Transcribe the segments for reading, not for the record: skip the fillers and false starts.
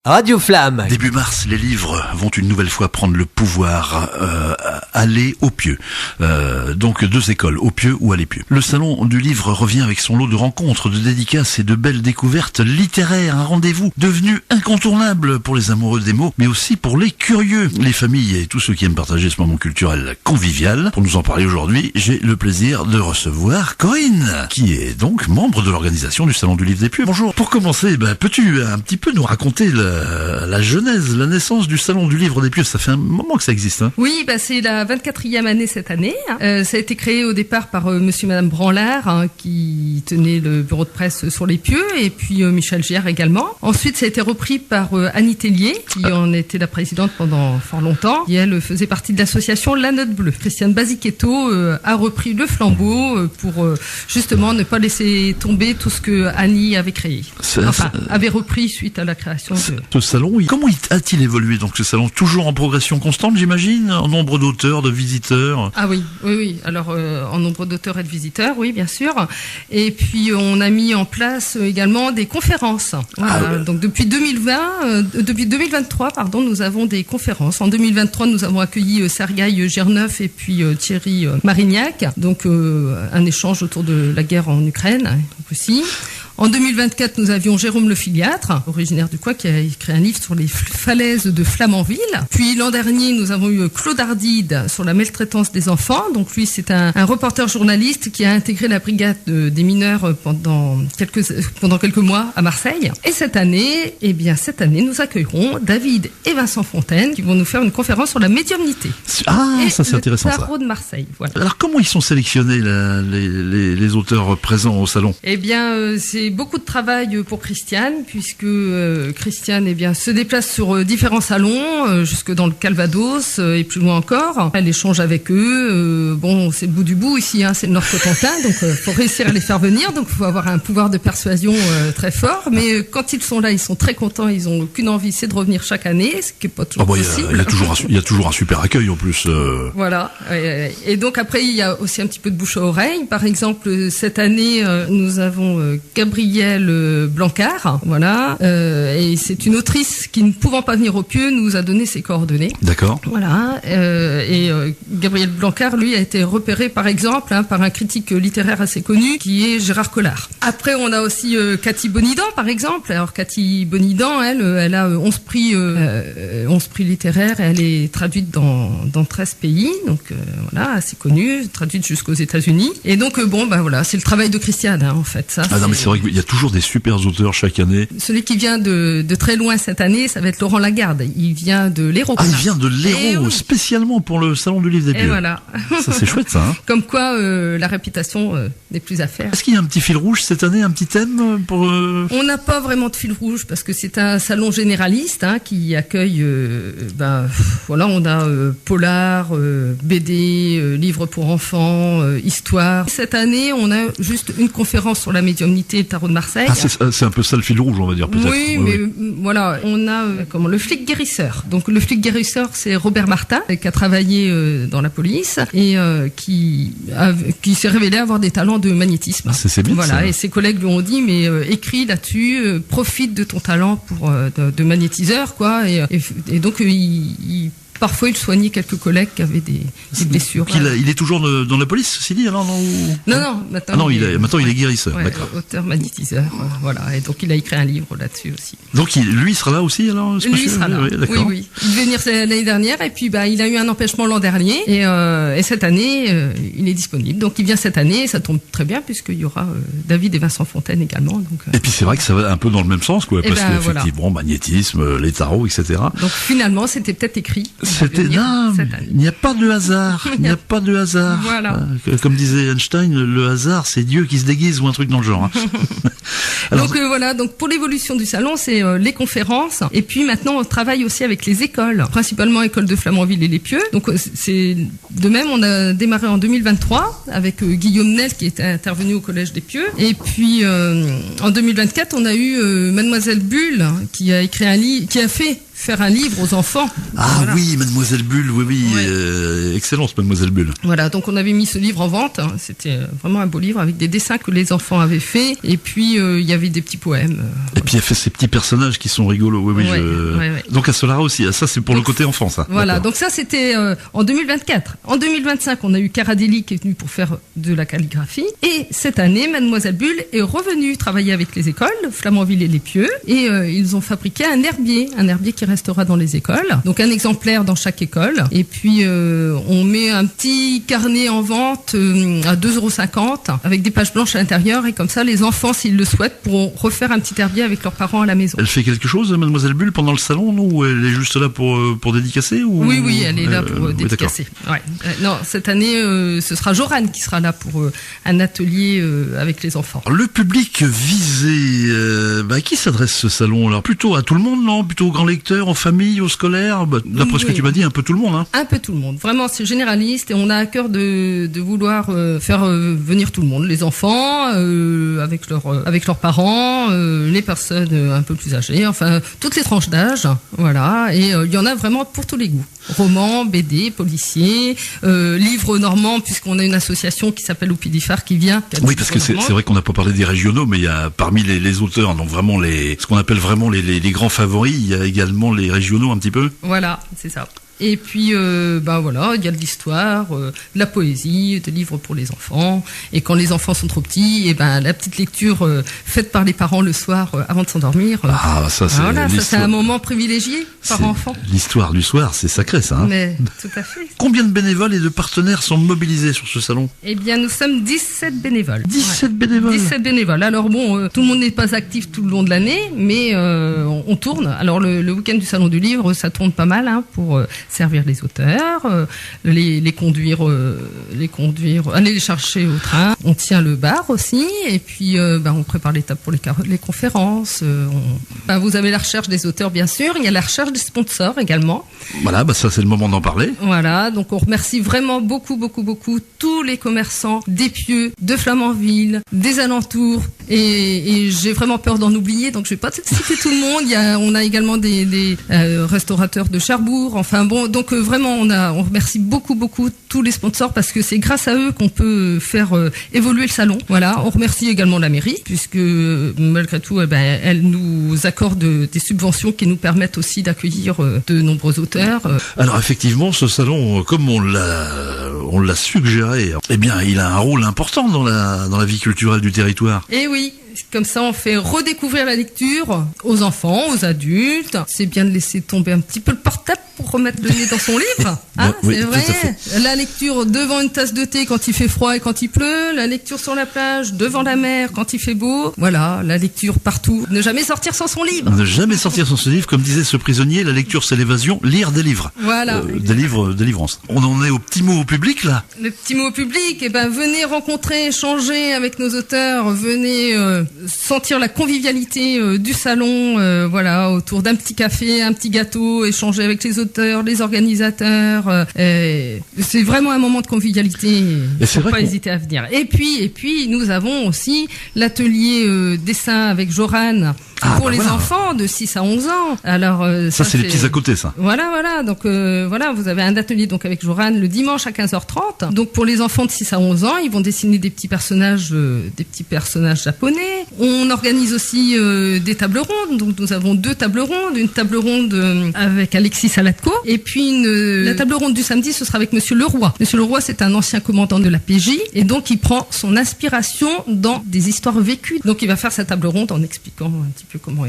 Radio Flamme. Début mars, les livres vont une nouvelle fois prendre le pouvoir, aller au Pieux. Donc deux écoles, au Pieux ou à l'Épieux. Le salon du livre revient avec son lot de rencontres, de dédicaces et de belles découvertes littéraires. Un rendez-vous devenu incontournable pour les amoureux des mots, mais aussi pour les curieux, les familles et tous ceux qui aiment partager ce moment culturel convivial. Pour nous en parler aujourd'hui, j'ai le plaisir de recevoir Corinne, qui est donc membre de l'organisation du salon du livre des Pieux. Bonjour. Pour commencer, peux-tu un petit peu nous raconter la genèse, la naissance du salon du livre des Pieux? Ça fait un moment que ça existe, hein? Oui, c'est la 24e année cette année. Ça a été créé au départ par monsieur et madame Branlard, qui tenait le bureau de presse sur les Pieux, et puis Michel Gière également. Ensuite, ça a été repris par Annie Tellier, qui en était la présidente pendant fort longtemps, et elle faisait partie de l'association La Note Bleue. Christiane Basichetto a repris le flambeau pour justement ne pas laisser tomber tout ce que Annie avait créé. Avait repris suite à la création de... Ce salon, comment a-t-il évolué, donc ce salon? Toujours en progression constante, j'imagine, en nombre d'auteurs, de visiteurs? Ah oui. Alors, en nombre d'auteurs et de visiteurs, oui, bien sûr. Et puis, on a mis en place également des conférences. Voilà. Donc, depuis 2023, nous avons des conférences. En 2023, nous avons accueilli Sergueï Girneuf et puis Thierry Marignac. Donc, un échange autour de la guerre en Ukraine, aussi. En 2024, nous avions Jérôme Le Filiatre, originaire du Coin, qui a écrit un livre sur les falaises de Flamanville. Puis l'an dernier, nous avons eu Claude Ardide sur la maltraitance des enfants. Donc lui, c'est un reporter journaliste qui a intégré la brigade des mineurs pendant quelques mois à Marseille. Et cette année, nous accueillerons David et Vincent Fontaine qui vont nous faire une conférence sur la médiumnité. Ah, ça c'est intéressant, ça. Le tarot de Marseille, voilà. Alors comment ils sont sélectionnés les auteurs présents au salon? C'est beaucoup de travail pour Christiane, puisque Christiane se déplace sur différents salons, jusque dans le Calvados et plus loin encore. Elle échange avec eux. C'est le bout du bout ici, c'est le Nord-Cotentin, donc faut réussir à les faire venir. Donc faut avoir un pouvoir de persuasion très fort. Mais quand ils sont là, ils sont très contents. Ils ont qu'une envie, c'est de revenir chaque année, ce qui est pas toujours possible. Il y a toujours un super accueil en plus. Voilà. Et donc après, il y a aussi un petit peu de bouche à oreille. Par exemple, cette année, nous avons Gabrielle Blancard, voilà, et c'est une autrice qui, ne pouvant pas venir au Pieux, nous a donné ses coordonnées. D'accord. Voilà, et Gabriel Blancard, lui, a été repéré, par exemple, par un critique littéraire assez connu, qui est Gérard Collard. Après, on a aussi Cathy Bonidan, par exemple. Alors, Cathy Bonidan, elle a 11 prix littéraires, et elle est traduite dans 13 pays, donc voilà, assez connue, traduite jusqu'aux États-Unis. Et donc, c'est le travail de Christiane, en fait. Ça, non, mais c'est vrai qu'il y a toujours des super auteurs chaque année. Celui qui vient de très loin cette année, ça va être Laurent Lagarde. Il vient de l'Hérault. Ah, il vient de l'Hérault, spécialement pour le salon du livre des Pieux. Et voilà. Ça, c'est chouette, ça. Comme quoi, la réputation n'est plus à faire. Est-ce qu'il y a un petit fil rouge cette année, un petit thème pour... On n'a pas vraiment de fil rouge parce que c'est un salon généraliste qui accueille, on a polar, BD, livres pour enfants, histoire. Cette année, on a juste une conférence sur la médiumnité et le tarot de Marseille. Ah, c'est un peu ça le fil rouge, on va dire, peut-être. Oui, voilà, on a le flic guérisseur. Donc le flic guérisseur, c'est Robert Martin, qui a travaillé dans la police et qui s'est révélé avoir des talents de magnétisme. Ah, c'est bien, voilà, ça. et ses collègues lui ont dit, mais écris là-dessus, profite de ton talent de magnétiseur, quoi. Et donc parfois, il soignait quelques collègues qui avaient des blessures. Il est toujours dans la police, ceci dit, alors Non. Maintenant, il est guérisseur. Ouais, d'accord. Auteur magnétiseur, voilà. Et donc, il a écrit un livre là-dessus aussi. Donc, lui, il sera là aussi, alors? Lui, il sera là. Oui. Il devait venir l'année dernière, et puis, il a eu un empêchement l'an dernier, et cette année, il est disponible. Donc, il vient cette année, et ça tombe très bien, puisqu'il y aura David et Vincent Fontaine également. Donc, et puis, c'est vrai que ça va un peu dans le même sens, quoi, parce qu'effectivement, magnétisme, les tarots, etc. Donc, finalement, c'était peut-être écrit. Il n'y a pas de hasard. Il n'y a pas de hasard. Voilà. Comme disait Einstein, le hasard, c'est Dieu qui se déguise ou un truc dans le genre. Alors, donc pour l'évolution du salon, c'est les conférences. Et puis maintenant, on travaille aussi avec les écoles, principalement école de Flamanville et les Pieux. Donc c'est De même, on a démarré en 2023 avec Guillaume Nel qui était intervenu au Collège des Pieux. Et puis en 2024, on a eu Mademoiselle Bulle qui a écrit un livre, qui a fait faire un livre aux enfants. Ah voilà. Oui, Mademoiselle Bulle, oui, ouais. Excellence Mademoiselle Bulle. Voilà, donc on avait mis ce livre en vente, hein. C'était vraiment un beau livre avec des dessins que les enfants avaient faits, et puis il y avait des petits poèmes. Et puis elle fait ces petits personnages qui sont rigolos, oui. Ouais. Donc à Solara aussi, ça c'est pour le côté enfant, ça. Voilà, donc ça c'était en 2024. En 2025, on a eu Caradeli qui est venu pour faire de la calligraphie, et cette année, Mademoiselle Bulle est revenue travailler avec les écoles, Flamanville et Les Pieux, et ils ont fabriqué un herbier qui restera dans les écoles. Donc un exemplaire dans chaque école. Et puis on met un petit carnet en vente à 2,50 € avec des pages blanches à l'intérieur, et comme ça les enfants, s'ils le souhaitent, pourront refaire un petit herbier avec leurs parents à la maison. Elle fait quelque chose, Mademoiselle Bulle, pendant le salon, non, ou elle est juste là pour dédicacer ou... Oui, elle est là pour dédicacer. Ouais. Non, cette année, ce sera Joran qui sera là pour un atelier avec les enfants. Le public visé, à qui s'adresse ce salon? Alors plutôt à tout le monde, non? Plutôt aux grands lecteurs, aux familles, aux scolaires? D'après ce que tu m'as dit, un peu tout le monde. Hein. Un peu tout le monde. Vraiment, c'est généraliste et on a à cœur de vouloir faire venir tout le monde. Les enfants, avec leurs parents, les personnes un peu plus âgées, enfin, toutes les tranches d'âge. Voilà. Et il y en a vraiment pour tous les goûts. Romans, BD, policiers, livres normands, puisqu'on a une association qui s'appelle Oupidifar qui vient. Oui, parce que c'est vrai qu'on n'a pas parlé des régionaux, mais il y a parmi les auteurs, donc vraiment ce qu'on appelle vraiment les grands favoris, il y a également les régionaux un petit peu. Voilà, c'est ça. Et puis, voilà, il y a de l'histoire, de la poésie, des livres pour les enfants. Et quand les enfants sont trop petits, la petite lecture faite par les parents le soir avant de s'endormir. Ça c'est un moment privilégié par enfant. L'histoire du soir, c'est sacré ça. Hein. Mais tout à fait. Combien de bénévoles et de partenaires sont mobilisés sur ce salon? Eh bien, nous sommes 17 bénévoles. 17 bénévoles. 17 bénévoles. Alors bon, tout le monde n'est pas actif tout le long de l'année, mais on tourne. Alors le week-end du salon du livre, ça tourne pas mal pour servir les auteurs, les conduire, aller les chercher au train. On tient le bar aussi, et puis on prépare les tables pour les conférences. Vous avez la recherche des auteurs, bien sûr. Il y a la recherche des sponsors également. Voilà, ça c'est le moment d'en parler. Voilà, donc on remercie vraiment beaucoup tous les commerçants des Pieux, de Flamanville, des alentours. Et j'ai vraiment peur d'en oublier, donc je vais pas citer tout le monde. On a également des restaurateurs de Cherbourg. Enfin bon, donc vraiment on remercie beaucoup tous les sponsors, parce que c'est grâce à eux qu'on peut faire évoluer le salon. Voilà, on remercie également la mairie, puisque malgré tout, elle nous accorde des subventions qui nous permettent aussi d'accueillir de nombreux auteurs. Alors effectivement, ce salon, comme on l'a suggéré, il a un rôle important dans la vie culturelle du territoire. Et oui. Comme ça, on fait redécouvrir la lecture aux enfants, aux adultes. C'est bien de laisser tomber un petit peu le portable pour remettre le nez dans son livre. Hein, oui, c'est vrai. La lecture devant une tasse de thé quand il fait froid et quand il pleut. La lecture sur la plage, devant la mer quand il fait beau. Voilà, la lecture partout. Ne jamais sortir sans son livre. Ne jamais sortir sans son livre. Comme disait ce prisonnier, la lecture c'est l'évasion, lire des livres. Voilà. Des livres, délivrance. On en est au petit mot au public là. Le petit mot au public, venez rencontrer, échanger avec nos auteurs. Venez sentir la convivialité du salon, autour d'un petit café, un petit gâteau, échanger avec les auteurs, les organisateurs. C'est vraiment un moment de convivialité. Et c'est vrai pas hésiter à venir. Et puis nous avons aussi l'atelier dessin avec Joran. Pour les enfants de 6 à 11 ans. Alors ça c'est les petits à côté, ça. Voilà. Donc vous avez un atelier donc avec Joran le dimanche à 15h30. Donc pour les enfants de 6 à 11 ans, ils vont dessiner des petits personnages japonais. On organise aussi des tables rondes. Donc nous avons 2 tables rondes, une table ronde avec Alexis Salatko, et puis la table ronde du samedi, ce sera avec Monsieur Leroy. Monsieur Leroy, c'est un ancien commandant de la PJ, et donc il prend son inspiration dans des histoires vécues. Donc il va faire sa table ronde en expliquant un petit peu comment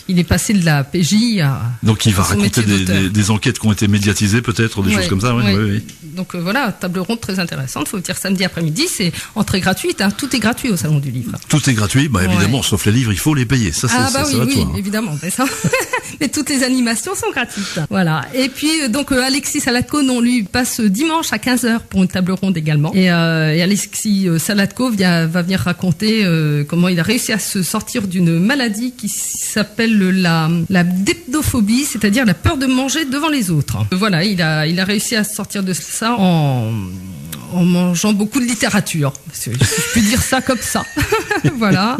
il est passé de la PJ à... Donc il va raconter des enquêtes qui ont été médiatisées peut-être, des choses comme ça. Oui. Donc table ronde très intéressante, faut dire samedi après-midi, c'est entrée gratuite, tout est gratuit au Salon du Livre. Tout est gratuit, évidemment, sauf les livres, il faut les payer. Ça, Ah bah ça va oui, toi, hein. évidemment. Mais, ça... mais toutes les animations sont gratuites. Voilà. Et puis donc Alexis Salatko, on lui passe dimanche à 15h pour une table ronde également. Et Alexis Salatko va venir raconter comment il a réussi à se sortir d'une maladie qui s'appelle la dipnophobie, c'est-à-dire la peur de manger devant les autres. Voilà, il a réussi à se sortir de ça en mangeant beaucoup de littérature, si je puis dire ça comme ça. Voilà.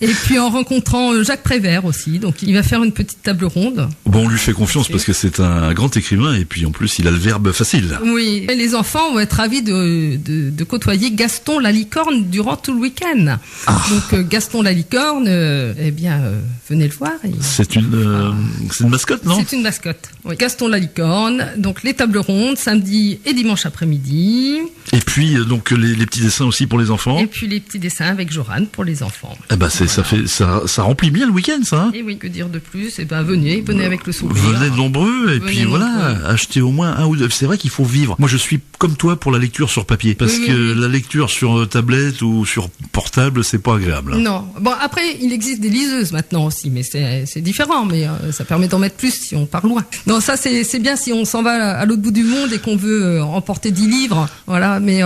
Et puis en rencontrant Jacques Prévert aussi, donc il va faire une petite table ronde. Bon, on lui fait confiance parce que c'est un grand écrivain et puis en plus il a le verbe facile. Oui, et les enfants vont être ravis de côtoyer Gaston la licorne durant tout le week-end. Donc Gaston la licorne, venez le voir. C'est une mascotte, non? C'est une mascotte. Oui. Gaston la licorne, donc les tables rondes samedi et dimanche après-midi. Et puis donc les petits dessins aussi pour les enfants. Et puis les petits dessins avec Joran pour les enfants. Eh ben ça remplit bien le week-end, ça. Hein. Et oui, que dire de plus? Eh ben venez avec le sourire. Venez nombreux et puis voilà, achetez au moins un ou deux. C'est vrai qu'il faut vivre. Moi je suis comme toi pour la lecture sur papier parce que la lecture sur tablette ou sur portable c'est pas agréable. Hein. Non. Bon après il existe des liseuses maintenant aussi, mais c'est différent. Mais ça permet d'en mettre plus si on part loin. Non ça c'est bien si on s'en va à l'autre bout du monde et qu'on veut emporter 10 livres. Voilà. Mais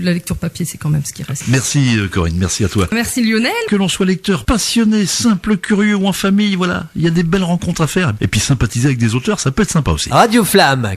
la lecture papier, c'est quand même ce qui reste. Merci Corinne, merci à toi. Merci Lionel. Que l'on soit lecteur passionné, simple, curieux ou en famille, voilà, il y a des belles rencontres à faire. Et puis sympathiser avec des auteurs, ça peut être sympa aussi. Radio Flamme